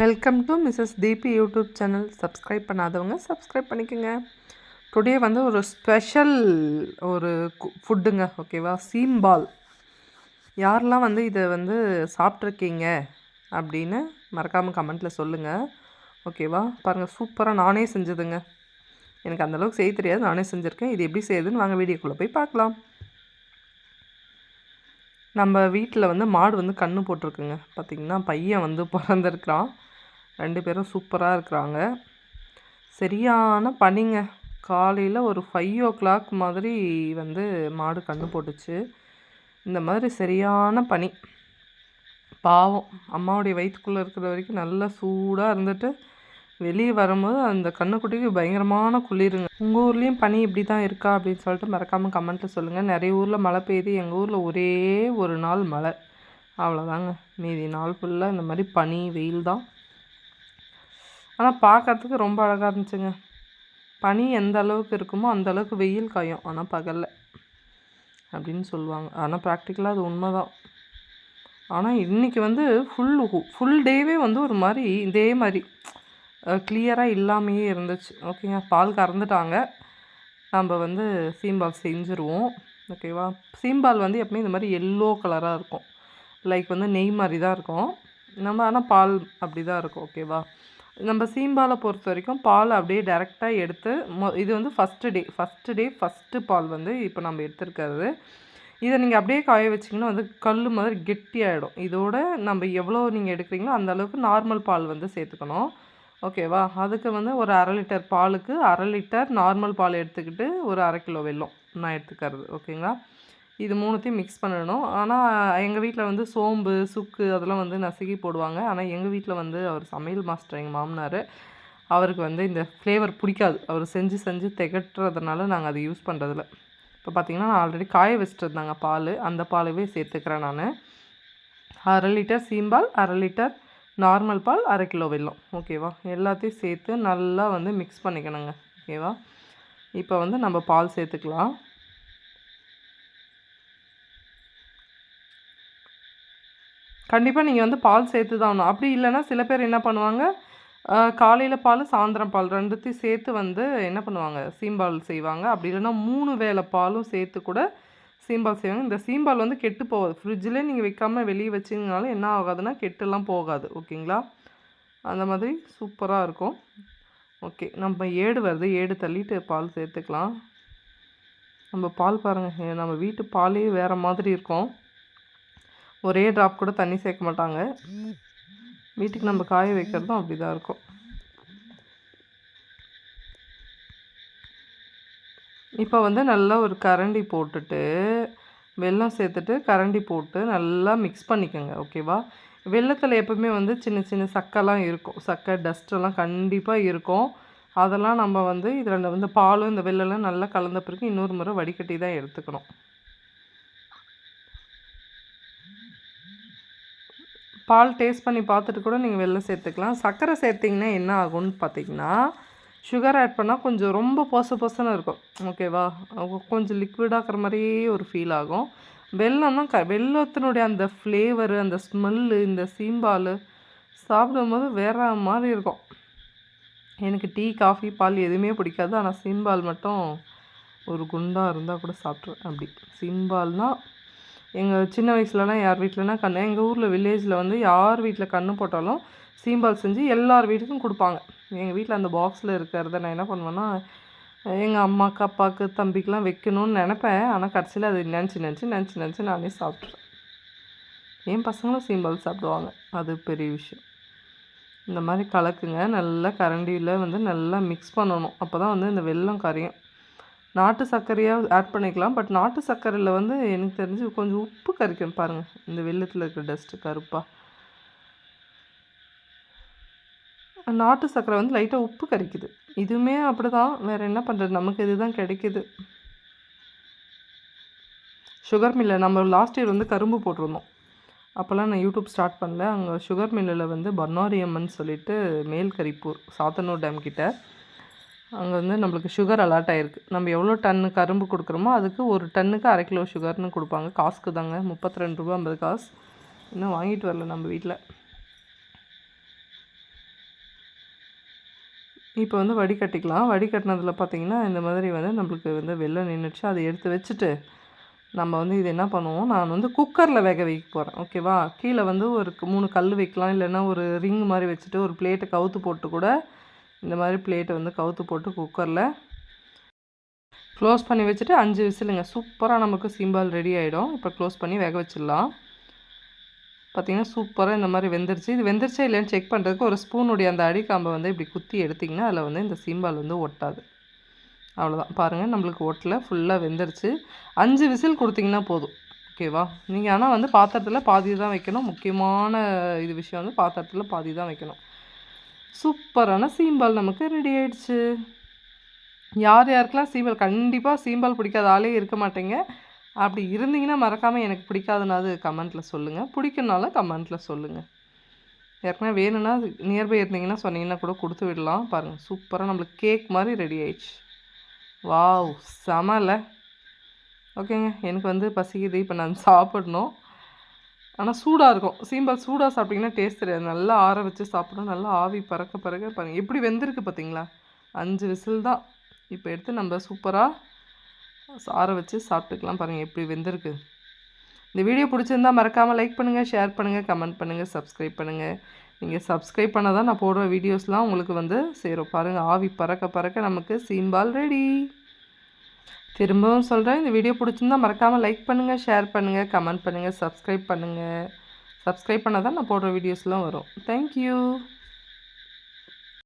Welcome to Mrs Deepi YouTube channel. Subscribe பண்ணாதவங்க subscribe பண்ணிக்கோங்க. Today வந்து ஒரு ஸ்பெஷல் ஒரு ஃபுட்டுங்க, ஓகேவா? சீம்பால். யாரெல்லாம் வந்து இதை வந்து சாப்பிட்ருக்கீங்க அப்படின்னு மறக்காமல் கமெண்ட்டில் சொல்லுங்கள், ஓகேவா? பாருங்கள், சூப்பராக நானே செஞ்சதுங்க. எனக்கு அந்தளவுக்கு செய்ய தெரியாது, நானே செஞ்சுருக்கேன். இது எப்படி செய்யுதுன்னு வாங்க வீடியோக்குள்ளே போய் பார்க்கலாம். நம்ம வீட்டில் வந்து மாடு வந்து கன்று போட்டிருக்குங்க. பார்த்திங்கன்னா பையன் வந்து பிறந்திருக்கிறான். 2 பேரும் சூப்பராக இருக்கிறாங்க. சரியான பனிங்க. காலையில் ஒரு 5 o'clock மாதிரி வந்து மாடு கன்று போட்டுச்சு. இந்த மாதிரி சரியான பனி. பாவம், அம்மாவுடைய வயிற்றுக்குள்ளே இருக்கிற வரைக்கும் நல்லா சூடாக இருந்துட்டு வெளியே வரும்போது அந்த கன்றுக்குட்டிக்கு பயங்கரமான குளிருங்க. உங்கள் ஊர்லேயும் பனி இப்படி தான் இருக்கா அப்படின்னு சொல்லிட்டு மறக்காமல் கமெண்ட்டில் சொல்லுங்கள். நிறைய ஊரில் மழை பெய்யுது, எங்கள் ஊரில் ஒரே ஒரு நாள் மழை, அவ்வளோதாங்க. மீதி நாள் ஃபுல்லாக இந்த மாதிரி பனி வெயில் தான். ஆனால் பார்க்குறதுக்கு ரொம்ப அழகாக இருந்துச்சுங்க. பனி எந்த அளவுக்கு இருக்குமோ அந்த அளவுக்கு வெயில் காயும், ஆனால் பகலில் அப்படின்னு சொல்லுவாங்க. ஆனால் ப்ராக்டிக்கலாக அது உண்மை தான். ஆனால் இன்றைக்கி வந்து ஃபுல் டேவே வந்து ஒரு மாதிரி இதே மாதிரி கிளியராக இல்லாமையே இருந்துச்சு. ஓகேங்க, பால் கறந்துட்டாங்க. நம்ம வந்து சீம்பால் செஞ்சுருவோம், ஓகேவா? சீம்பால் வந்து எப்பவுமே இந்த மாதிரி எல்லோ கலராக இருக்கும், லைக் வந்து நெய் மாதிரி தான் இருக்கும். நம்ம ஆனால் பால் அப்படி தான் இருக்கும், ஓகேவா? நம்ம சீம்பாலை பொறுத்த வரைக்கும் பால் அப்படியே டேரெக்டாக எடுத்து இது வந்து ஃபஸ்ட்டு பால் வந்து இப்போ நம்ம எடுத்துருக்கிறது. இதை நீங்கள் அப்படியே காய வச்சிங்கன்னா வந்து கல் மாதிரி கெட்டியாகிடும். இதோட நம்ம எவ்வளோ நீங்கள் எடுக்கிறீங்களோ அந்த அளவுக்கு நார்மல் பால் வந்து சேர்த்துக்கணும், ஓகேவா? அதுக்கு வந்து ஒரு 1/2 லிட்டர் பாலுக்கு 1/2 லிட்டர் நார்மல் பால் எடுத்துக்கிட்டு ஒரு 1/2 கிலோ வெல்லம் நான் எடுத்துக்கிறது, ஓகேங்களா? இது 3த்தையும் மிக்ஸ் பண்ணணும். ஆனால் எங்கள் வீட்டில் வந்து சோம்பு, சுக்கு அதெல்லாம் வந்து நசுக்கி போடுவாங்க. ஆனால் எங்கள் வீட்டில் வந்து அவர் சமையல் மாஸ்டர், எங்கள் மாமனார், அவருக்கு வந்து இந்த ஃப்ளேவர் பிடிக்காது. அவர் செஞ்சு திகட்டுறதுனால நாங்கள் அதை யூஸ் பண்ணுறதில்ல. இப்போ பார்த்திங்கன்னா நான் ஆல்ரெடி காய வச்சுட்டு இருந்தாங்க பால், அந்த பாலவே சேர்த்துக்கிறேன் நான். 1/2 லிட்டர் சீம்பால், 1/2 லிட்டர் நார்மல் பால், 1/2 கிலோ வெல்லம், ஓகேவா? எல்லாத்தையும் சேர்த்து நல்லா வந்து மிக்ஸ் பண்ணிக்கணுங்க, ஓகேவா? இப்போ வந்து நம்ம பால் சேர்த்துக்கலாம். கண்டிப்பாக நீங்கள் வந்து பால் சேர்த்து தான் ஆகணும். அப்படி இல்லைன்னா சில பேர் என்ன பண்ணுவாங்க, காலையில் பால் சாயந்தரம் பால் 2த்தையும் சேர்த்து வந்து என்ன பண்ணுவாங்க, சீம்பால் செய்வாங்க. அப்படி இல்லைன்னா 3 வேளை பாலும் சேர்த்து கூட சீம்பால் செய்வாங்க. இந்த சீம்பால் வந்து கெட்டு போகாது. ஃப்ரிட்ஜில் நீங்கள் வைக்காமல் வெளியே வச்சிங்கனாலும் என்ன ஆகாதுன்னா கெட்டுலாம் போகாது, ஓகேங்களா? அந்த மாதிரி சூப்பராக இருக்கும். ஓகே, நம்ம ஏடு வருது, ஏடு தள்ளிட்டு பால் சேர்த்துக்கலாம். நம்ம பால் பாருங்கள், நம்ம வீட்டு பாலே வேறு மாதிரி இருக்கும். ஒரே ட்ராப் கூட தண்ணி சேர்க்க மாட்டாங்க. வீட்டுக்கு நம்ம காய வைக்கிறதும் அப்படி தான் இருக்கும். இப்போ வந்து நல்லா ஒரு கரண்டி போட்டுட்டு வெல்லம் சேர்த்துட்டு கரண்டி போட்டு நல்லா மிக்ஸ் பண்ணிக்கோங்க, ஓகேவா? வெல்லத்தில் எப்பவுமே வந்து சின்ன சின்ன சக்கைலாம் இருக்கும், சக்கை டஸ்ட்டெல்லாம் கண்டிப்பாக இருக்கும். அதெல்லாம் நம்ம வந்து இதில் வந்து பாலும் இந்த வெல்லம்லாம் நல்லா கலந்த பிறகு இன்னொரு முறை வடிகட்டி தான் எடுத்துக்கணும். பால் டேஸ்ட் பண்ணி பார்த்துட்டு கூட நீங்கள் வெல்லம் சேர்த்துக்கலாம். சர்க்கரை சேர்த்திங்கன்னா என்ன ஆகும்னு பார்த்திங்கன்னா, சுகர் ஆட் பண்ணால் கொஞ்சம் ரொம்ப பொசன்னு இருக்கும், ஓகேவா? கொஞ்சம் லிக்விடாகிற மாதிரியே ஒரு ஃபீல் ஆகும். வெல்லம்னா வெல்லத்தினுடைய அந்த ஃப்ளேவரு, அந்த ஸ்மெல்லு இந்த சீம்பால் சாப்பிடும்போது வேறு மாதிரி இருக்கும். எனக்கு டீ, காஃபி, பால் எதுவுமே பிடிக்காது. ஆனால் சீம்பால் மட்டும் ஒரு குண்டாக இருந்தால் கூட சாப்பிட்ருவேன். அப்படி சீம்பால்னால் எங்கள் சின்ன வயசுலலாம் யார் வீட்டிலனா எங்கள் ஊரில் வில்லேஜில் வந்து யார் வீட்டில் கன்று போட்டாலும் சீம்பால் செஞ்சு எல்லார் வீட்டுக்கும் கொடுப்பாங்க. எங்கள் வீட்டில் அந்த பாக்ஸில் இருக்கிறத நான் என்ன பண்ணுவேன்னா, எங்கள் அம்மாவுக்கு, அப்பாவுக்கு, தம்பிக்கெலாம் வைக்கணும்னு நினப்பேன். ஆனால் கடைசியில் அது நினச்சி நானே சாப்பிட்ருவேன். என் பசங்களும் சீம்பால் சாப்பிடுவாங்க, அது பெரிய விஷயம். இந்த மாதிரி கலக்குங்க, நல்லா கரண்டியில் வந்து நல்லா மிக்ஸ் பண்ணணும். அப்போ தான் வந்து இந்த வெல்லம் கரையும். நாட்டு சர்க்கரையாக ஆட் பண்ணிக்கலாம். பட் நாட்டு சர்க்கரையில் வந்து எனக்கு தெரிஞ்சு கொஞ்சம் உப்பு கரிக்கும் பாருங்கள், இந்த வெல்லத்தில் இருக்கிற டஸ்ட்டு கருப்பாக. நாட்டு சர்க்கரை வந்து லைட்டாக உப்பு கரிக்குது. இதுவுமே அப்படி தான், வேறு என்ன பண்ணுறது, நமக்கு இது தான் கிடைக்கிது. சுகர் மில்லில் நம்ம லாஸ்ட் இயர் வந்து கரும்பு போட்டிருந்தோம். அப்போல்லாம் நான் யூடியூப் ஸ்டார்ட் பண்ணல. அங்கே சுகர் மில்லில் வந்து பன்னாரி அம்மன் சொல்லிட்டு மேல்கரிப்பூர் சாத்தனூர் டேம் கிட்ட அங்கே வந்து நம்மளுக்கு சுகர் அலாட் ஆகிருக்கு. நம்ம எவ்வளோ டன்னு கரும்பு கொடுக்குறோமோ அதுக்கு ஒரு டன்னுக்கு 1/2 கிலோ சுகர்னு கொடுப்பாங்க. காசுக்கு தாங்க, 32 ரூபா 50 காசு. இன்னும் வாங்கிட்டு வரல நம்ம வீட்டில். இப்போ வந்து வடிகட்டிக்கலாம். வடிகட்டினதில பார்த்தீங்கன்னா, இந்த மாதிரி வந்து நம்மளுக்கு வந்து வெள்ளம் நின்றுச்சு. அதை எடுத்து வச்சுட்டு நம்ம வந்து இது என்ன பண்ணுவோம், நான் வந்து குக்கரில் வேக வைக்க போகிறேன். ஓகேவா? கீழே வந்து ஒரு 3 கல் வைக்கலாம். இல்லைன்னா ஒரு ரிங் மாதிரி வச்சுட்டு ஒரு பிளேட்டை கவுத்து போட்டு கூட இந்த மாதிரி பிளேட்டை வந்து கவுத்து போட்டு குக்கரில் க்ளோஸ் பண்ணி வச்சுட்டு 5 விசிலுங்க. சூப்பராக நமக்கு சீம்பால் ரெடி ஆகிடும். இப்போ க்ளோஸ் பண்ணி வேக வச்சிடலாம். பார்த்திங்கன்னா சூப்பராக இந்த மாதிரி வெந்துருச்சு. இது வெந்துருச்சா இல்லையான்னு செக் பண்ணுறதுக்கு ஒரு ஸ்பூனுடைய அந்த அடிக்காம்பை வந்து இப்படி குத்தி எடுத்திங்கன்னா அதில் வந்து இந்த சீம்பால் வந்து ஒட்டாது. அவ்வளோதான். பாருங்கள், நம்மளுக்கு ஒட்டல, ஃபுல்லாக வெந்துருச்சு. 5 விசில் கொடுத்திங்கன்னா போதும். ஓகேவா? நீங்கள் ஆனால் வந்து பாத்திரத்தில் பாதி தான் வைக்கணும். முக்கியமான இது விஷயம் வந்து பாத்திரத்தில் பாதி தான் வைக்கணும். சூப்பரான சீம்பால் நமக்கு ரெடி ஆயிடுச்சு. யார் யாருக்கெல்லாம் சீம்பால் கண்டிப்பாக சீம்பால் பிடிக்காத ஆளே இருக்க மாட்டேங்க. அப்படி இருந்தீங்கன்னா மறக்காமல் எனக்கு பிடிக்காதுனாது கமெண்ட்டில் சொல்லுங்கள். பிடிக்குனாலும் கமெண்ட்டில் சொல்லுங்கள். ஏற்கனவே வேணும்னா நியர்பை இருந்தீங்கன்னா சொன்னீங்கன்னா கூட கொடுத்து விடலாம். பாருங்கள், சூப்பராக நம்மளுக்கு கேக் மாதிரி ரெடி ஆயிடுச்சு. வாவ், செமல. ஓகேங்க, எனக்கு வந்து பசிக்குது. இப்போ நான் சாப்பிடணும். ஆனால் சூடாக இருக்கும். சீம்பால் சூடாக சாப்பிட்டிங்கன்னா டேஸ்ட் தெரியாது. நல்லா ஆற வச்சு சாப்பிடணும். நல்லா ஆவி பறக்க பாருங்கள் எப்படி வெந்திருக்கு பார்த்தீங்களா? 5 விசில் தான். இப்போ எடுத்து நம்ம சூப்பராக ஆற வச்சு சாப்பிட்டுக்கலாம். பாருங்கள் எப்படி வெந்திருக்கு. இந்த வீடியோ பிடிச்சிருந்தால் மறக்காமல் லைக் பண்ணுங்கள், ஷேர் பண்ணுங்கள், கமெண்ட் பண்ணுங்கள், சப்ஸ்கிரைப் பண்ணுங்கள். நீங்கள் சப்ஸ்கிரைப் பண்ணால் தான் நான் போடுற வீடியோஸ்லாம் உங்களுக்கு வந்து சேரும். பாருங்கள், ஆவி பறக்க பறக்க நமக்கு சீம்பால் ரெடி. திரும்பவும் சொல்கிறேன், இந்த வீடியோ பிடிச்சிருந்தால் மறக்காமல் லைக் பண்ணுங்கள், ஷேர் பண்ணுங்கள், கமெண்ட் பண்ணுங்கள், சப்ஸ்கிரைப் பண்ணுங்கள். சப்ஸ்கிரைப் பண்ணால் தான் நான் போடுற வீடியோஸ்லாம் வரும். தேங்க்யூ.